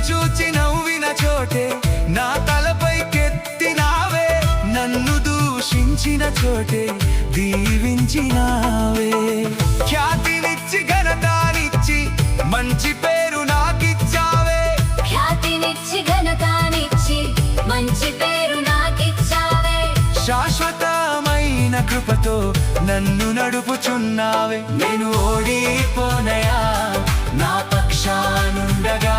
చూచి నవ్విన చోటే నా తలపైకెత్తినావే, నన్ను దూషించిన చోటే దీవించినావే. ఖ్యాతినిచ్చి ఘనతానిచ్చి మంచి పేరు నాకిచ్చావే, ఖ్యాతినిచ్చి ఘనతానిచ్చి మంచి పేరు నాకిచ్చావే. శాశ్వతమైన కృపతో నన్ను నడుపుచున్నావే. నేను ఓడిపోనయా, నా పక్షానుండగా